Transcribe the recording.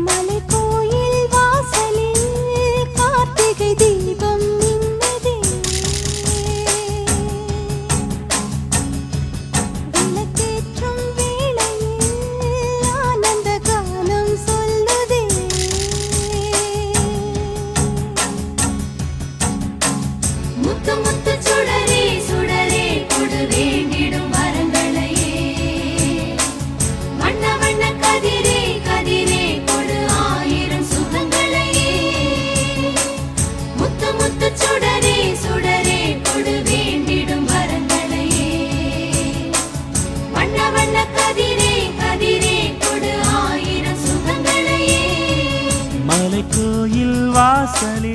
மலைக்கோயில் வாசலில் கார்த்திகை தீபம் மின்னுதே. விளக்கேற்றும் வேளையில் ஆனந்த கானம் சொல்லுதே. முத்து முத்து சுடரே சுடரே கொடு வேண்டிடும் வரங்களையே. வண்ண வண்ண கதிரே கதிரே கொடு ஆயிரம் சுகங்களையே. முத்து முத்து சுடரே சுடரே கொடு வேண்டிடும் வரங்களையே. வண்ண வண்ண கதிரே கதிரே கொடு ஆயிரம் சுகங்களையே. மலைக்கோயில் வாசலில்